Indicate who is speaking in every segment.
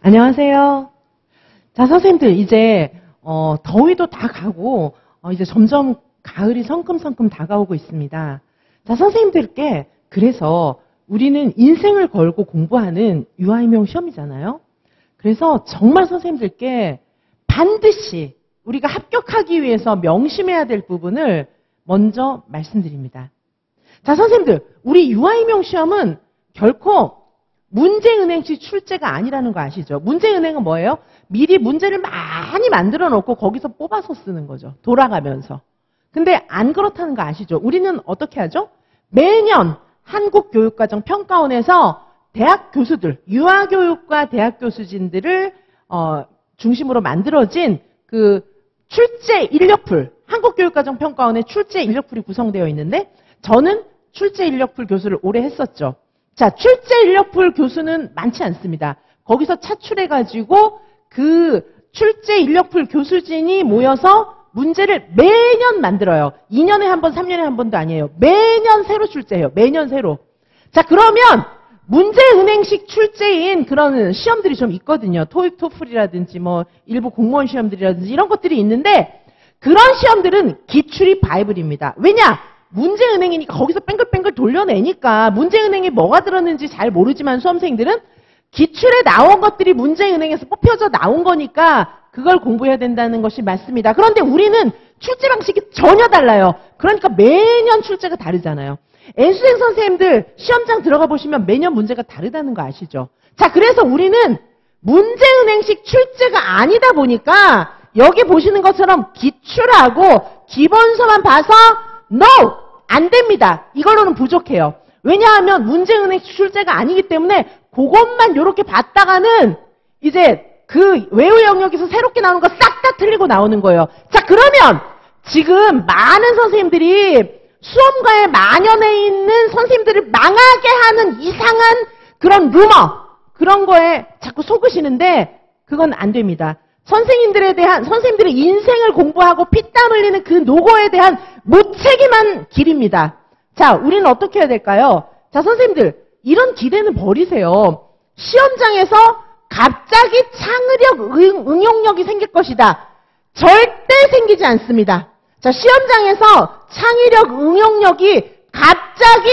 Speaker 1: 안녕하세요. 자, 선생님들 이제 더위도 다 가고 이제 점점 가을이 성큼성큼 다가오고 있습니다. 자, 선생님들께 그래서 우리는 인생을 걸고 공부하는 유아임용 시험이잖아요. 그래서 정말 선생님들께 반드시 우리가 합격하기 위해서 명심해야 될 부분을 먼저 말씀드립니다. 자, 선생님들, 우리 유아임용 시험은 결코 문제은행식 출제가 아니라는 거 아시죠? 문제은행은 뭐예요? 미리 문제를 많이 만들어 놓고 거기서 뽑아서 쓰는 거죠. 돌아가면서. 근데 안 그렇다는 거 아시죠? 우리는 어떻게 하죠? 매년 한국교육과정 평가원에서 대학 교수들, 유아교육과 대학 교수진들을 중심으로 만들어진 그 출제 인력풀, 한국교육과정 평가원의 출제 인력풀이 구성되어 있는데 저는 출제 인력풀 교수를 오래 했었죠. 자, 출제 인력풀 교수는 많지 않습니다. 거기서 차출해가지고 그 출제 인력풀 교수진이 모여서 문제를 매년 만들어요. 2년에 한 번, 3년에 한 번도 아니에요. 매년 새로 출제해요. 매년 새로. 자, 그러면 문제은행식 출제인 그런 시험들이 좀 있거든요. 토익, 토플이라든지 뭐 일부 공무원 시험들이라든지 이런 것들이 있는데 그런 시험들은 기출이 바이블입니다. 왜냐? 문제은행이니까 거기서 뺑글뺑글 돌려내니까 문제은행에 뭐가 들었는지 잘 모르지만 수험생들은 기출에 나온 것들이 문제은행에서 뽑혀져 나온 거니까 그걸 공부해야 된다는 것이 맞습니다. 그런데 우리는 출제 방식이 전혀 달라요. 그러니까 매년 출제가 다르잖아요. N수생 선생님들 시험장 들어가 보시면 매년 문제가 다르다는 거 아시죠? 자, 그래서 우리는 문제은행식 출제가 아니다 보니까 여기 보시는 것처럼 기출하고 기본서만 봐서 No! 안 됩니다. 이걸로는 부족해요. 왜냐하면 문제은행 출제가 아니기 때문에 그것만 이렇게 봤다가는 이제 그 외우 영역에서 새롭게 나오는 거 싹 다 틀리고 나오는 거예요. 자, 그러면 지금 많은 선생님들이 수험가에 만연해 있는 선생님들을 망하게 하는 이상한 그런 루머, 그런 거에 자꾸 속으시는데 그건 안 됩니다. 선생님들의 인생을 공부하고 피땀 흘리는 그 노고에 대한 무책임한 길입니다. 자, 우리는 어떻게 해야 될까요? 자, 선생님들, 이런 기대는 버리세요. 시험장에서 갑자기 창의력, 응용력이 생길 것이다. 절대 생기지 않습니다. 자, 시험장에서 창의력, 응용력이 갑자기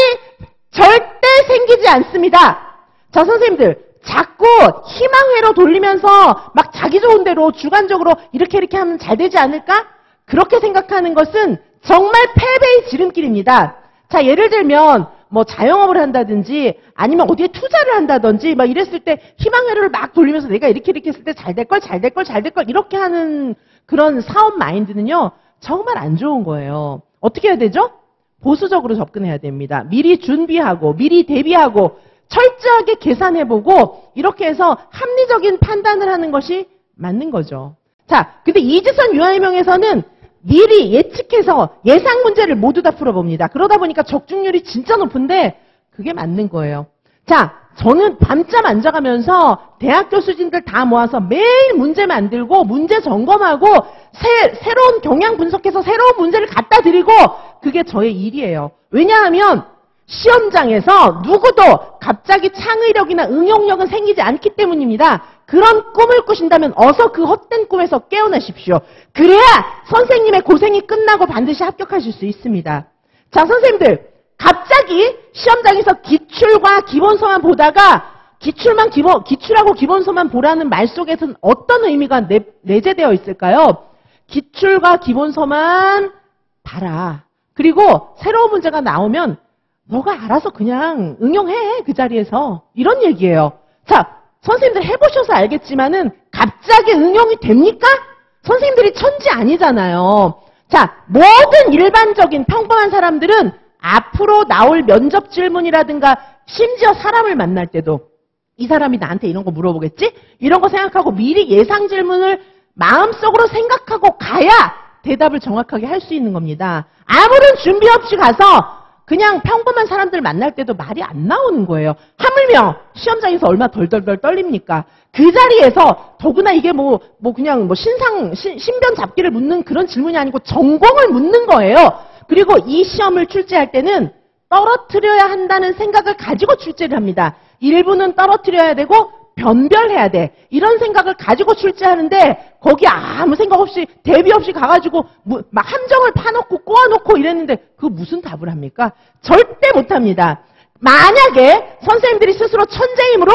Speaker 1: 절대 생기지 않습니다. 자, 선생님들, 자꾸 희망회로 돌리면서 막 자기 좋은 대로 주관적으로 이렇게 하면 잘 되지 않을까? 그렇게 생각하는 것은 정말 패배의 지름길입니다. 자, 예를 들면 뭐 자영업을 한다든지 아니면 어디에 투자를 한다든지 막 이랬을 때 희망회로를 막 돌리면서 내가 이렇게 했을 때 잘 될 걸 이렇게 하는 그런 사업 마인드는요. 정말 안 좋은 거예요. 어떻게 해야 되죠? 보수적으로 접근해야 됩니다. 미리 준비하고 미리 대비하고 철저하게 계산해보고 이렇게 해서 합리적인 판단을 하는 것이 맞는 거죠. 자, 근데 이지선 유아임용에서는 미리 예측해서 예상 문제를 모두 다 풀어봅니다. 그러다 보니까 적중률이 진짜 높은데 그게 맞는 거예요. 자, 저는 밤잠 안 자가면서 대학 교수진들 다 모아서 매일 문제 만들고 문제 점검하고 새로운 경향 분석해서 새로운 문제를 갖다 드리고 그게 저의 일이에요. 왜냐하면 시험장에서 누구도 갑자기 창의력이나 응용력은 생기지 않기 때문입니다. 그런 꿈을 꾸신다면 어서 그 헛된 꿈에서 깨어나십시오. 그래야 선생님의 고생이 끝나고 반드시 합격하실 수 있습니다. 자, 선생님들, 갑자기 시험장에서 기출과 기본서만 보다가 기출하고 기본서만 보라는 말 속에서는 어떤 의미가 내재되어 있을까요? 기출과 기본서만 봐라. 그리고 새로운 문제가 나오면 너가 알아서 그냥 응용해, 그 자리에서. 이런 얘기예요. 자, 선생님들 해보셔서 알겠지만은 갑자기 응용이 됩니까? 선생님들이 천지 아니잖아요. 자, 모든 일반적인 평범한 사람들은 앞으로 나올 면접 질문이라든가 심지어 사람을 만날 때도 이 사람이 나한테 이런 거 물어보겠지? 이런 거 생각하고 미리 예상 질문을 마음속으로 생각하고 가야 대답을 정확하게 할 수 있는 겁니다. 아무런 준비 없이 가서 그냥 평범한 사람들 만날 때도 말이 안 나오는 거예요. 하물며 시험장에서 얼마나 덜덜덜 떨립니까? 그 자리에서 더구나 이게 그냥 신변 잡기를 묻는 그런 질문이 아니고 전공을 묻는 거예요. 그리고 이 시험을 출제할 때는 떨어뜨려야 한다는 생각을 가지고 출제를 합니다. 일부는 떨어뜨려야 되고 변별해야 돼. 이런 생각을 가지고 출제하는데 거기 아무 생각 없이 대비 없이 가가지고 막 함정을 파놓고 꼬아놓고 이랬는데 그거 무슨 답을 합니까? 절대 못합니다. 만약에 선생님들이 스스로 천재이므로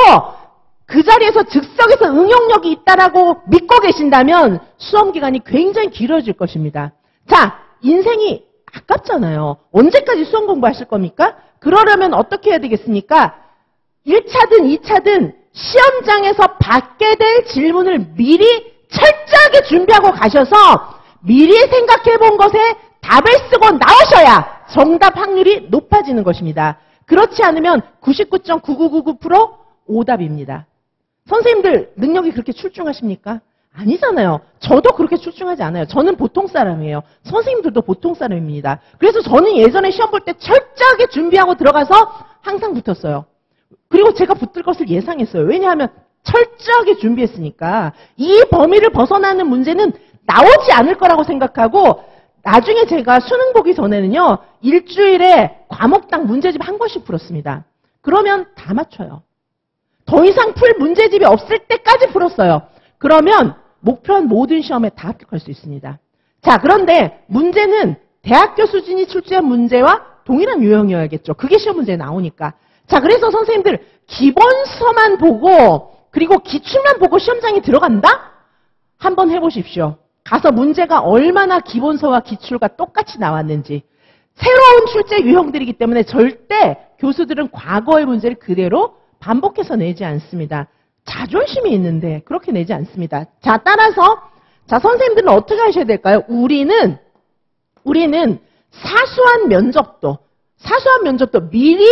Speaker 1: 그 자리에서 즉석에서 응용력이 있다라고 믿고 계신다면 수험기간이 굉장히 길어질 것입니다. 자, 인생이 아깝잖아요. 언제까지 수험 공부하실 겁니까? 그러려면 어떻게 해야 되겠습니까? 1차든 2차든 시험장에서 받게 될 질문을 미리 철저하게 준비하고 가셔서 미리 생각해 본 것에 답을 쓰고 나오셔야 정답 확률이 높아지는 것입니다. 그렇지 않으면 99.9999% 오답입니다. 선생님들 능력이 그렇게 출중하십니까? 아니잖아요. 저도 그렇게 출중하지 않아요. 저는 보통 사람이에요. 선생님들도 보통 사람입니다. 그래서 저는 예전에 시험 볼 때 철저하게 준비하고 들어가서 항상 붙었어요. 그리고 제가 붙을 것을 예상했어요. 왜냐하면 철저하게 준비했으니까 이 범위를 벗어나는 문제는 나오지 않을 거라고 생각하고 나중에 제가 수능 보기 전에는요. 일주일에 과목당 문제집 한 권씩 풀었습니다. 그러면 다 맞춰요. 더 이상 풀 문제집이 없을 때까지 풀었어요. 그러면 목표한 모든 시험에 다 합격할 수 있습니다. 자, 그런데 문제는 대학교 수준이 출제한 문제와 동일한 유형이어야겠죠. 그게 시험 문제에 나오니까. 자, 그래서 선생님들 기본서만 보고 그리고 기출만 보고 시험장에 들어간다? 한번 해보십시오. 가서 문제가 얼마나 기본서와 기출과 똑같이 나왔는지. 새로운 출제 유형들이기 때문에 절대 교수들은 과거의 문제를 그대로 반복해서 내지 않습니다. 자존심이 있는데 그렇게 내지 않습니다. 자, 따라서 자 선생님들은 어떻게 하셔야 될까요? 우리는 사소한 면접도 미리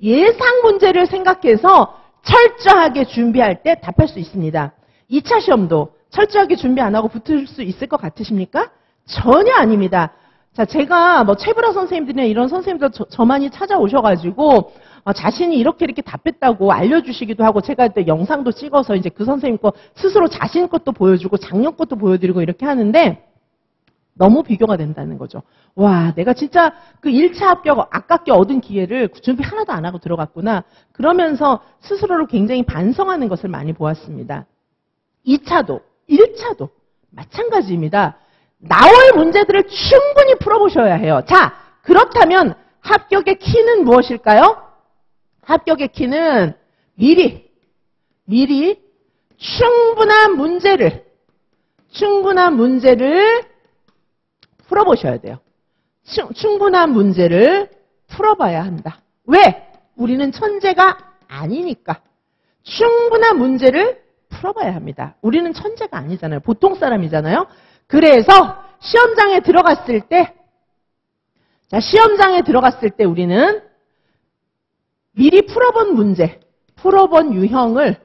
Speaker 1: 예상 문제를 생각해서 철저하게 준비할 때 답할 수 있습니다. 2차 시험도 철저하게 준비 안 하고 붙을 수 있을 것 같으십니까? 전혀 아닙니다. 자, 제가 뭐 최불화 선생님들이나 이런 선생님들 저만이 찾아오셔가지고 자신이 이렇게 답했다고 알려주시기도 하고 제가 또 영상도 찍어서 이제 그 선생님 거 스스로 자신 것도 보여주고 작년 것도 보여드리고 이렇게 하는데 너무 비교가 된다는 거죠. 와, 내가 진짜 그 1차 합격 아깝게 얻은 기회를 준비 하나도 안 하고 들어갔구나. 그러면서 스스로를 굉장히 반성하는 것을 많이 보았습니다. 2차도 1차도 마찬가지입니다. 나올 문제들을 충분히 풀어보셔야 해요. 자, 그렇다면 합격의 키는 무엇일까요? 합격의 키는 미리 충분한 문제를 풀어보셔야 돼요. 충분한 문제를 풀어봐야 한다. 왜? 우리는 천재가 아니니까. 충분한 문제를 풀어봐야 합니다. 우리는 천재가 아니잖아요. 보통 사람이잖아요. 그래서 시험장에 들어갔을 때 우리는 미리 풀어본 문제, 풀어본 유형을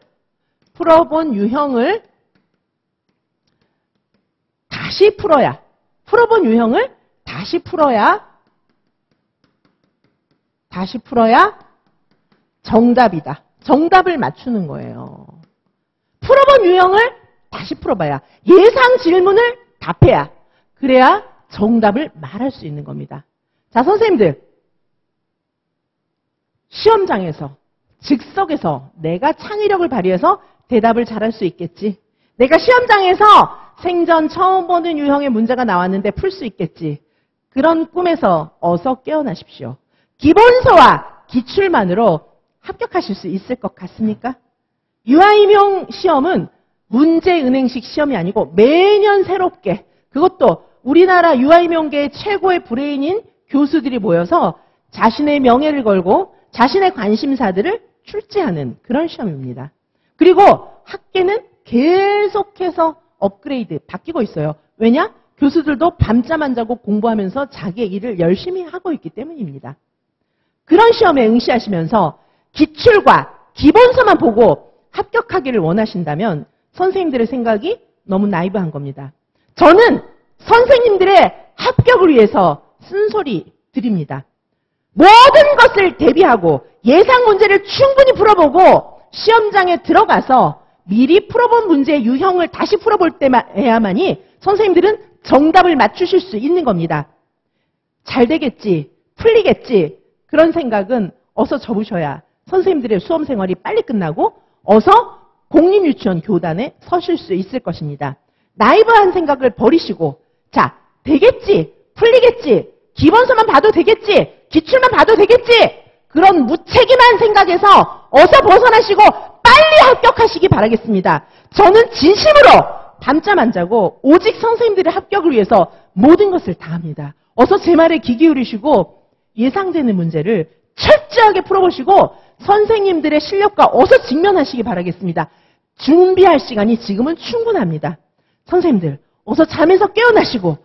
Speaker 1: 다시 풀어야 정답이다. 정답을 맞추는 거예요. 풀어본 유형을 다시 풀어봐야 예상 질문을 답해야 그래야 정답을 말할 수 있는 겁니다. 자, 선생님들 시험장에서 즉석에서 내가 창의력을 발휘해서 대답을 잘할 수 있겠지. 내가 시험장에서 생전 처음 보는 유형의 문제가 나왔는데 풀 수 있겠지. 그런 꿈에서 어서 깨어나십시오. 기본서와 기출만으로 합격하실 수 있을 것 같습니까? 유아임용 시험은 문제은행식 시험이 아니고 매년 새롭게 그것도 우리나라 유아임용계의 최고의 브레인인 교수들이 모여서 자신의 명예를 걸고 자신의 관심사들을 출제하는 그런 시험입니다. 그리고 학계는 계속해서 업그레이드, 바뀌고 있어요. 왜냐? 교수들도 밤잠 안 자고 공부하면서 자기의 일을 열심히 하고 있기 때문입니다. 그런 시험에 응시하시면서 기출과 기본서만 보고 합격하기를 원하신다면 선생님들의 생각이 너무 나이브한 겁니다. 저는 선생님들의 합격을 위해서 쓴소리 드립니다. 모든 것을 대비하고 예상 문제를 충분히 풀어보고 시험장에 들어가서 미리 풀어본 문제의 유형을 다시 풀어볼 때야만이 선생님들은 정답을 맞추실 수 있는 겁니다. 잘 되겠지, 풀리겠지 그런 생각은 어서 접으셔야 선생님들의 수험 생활이 빨리 끝나고 어서 공립유치원 교단에 서실 수 있을 것입니다. 나이브한 생각을 버리시고 자, 되겠지, 풀리겠지, 기본서만 봐도 되겠지, 기출만 봐도 되겠지, 그런 무책임한 생각에서 어서 벗어나시고 빨리 합격하시기 바라겠습니다. 저는 진심으로 밤잠 안 자고 오직 선생님들의 합격을 위해서 모든 것을 다합니다. 어서 제 말에 귀 기울이시고 예상되는 문제를 철저하게 풀어보시고 선생님들의 실력과 어서 직면하시기 바라겠습니다. 준비할 시간이 지금은 충분합니다. 선생님들 어서 잠에서 깨어나시고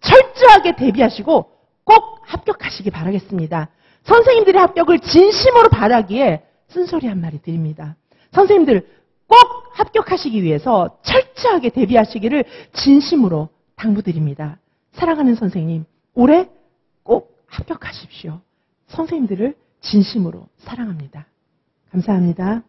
Speaker 1: 철저하게 대비하시고 꼭 합격하시기 바라겠습니다. 선생님들의 합격을 진심으로 바라기에 쓴소리 한 마디 드립니다. 선생님들 꼭 합격하시기 위해서 철저하게 대비하시기를 진심으로 당부드립니다. 사랑하는 선생님, 올해 꼭 합격하십시오. 선생님들을 진심으로 사랑합니다. 감사합니다.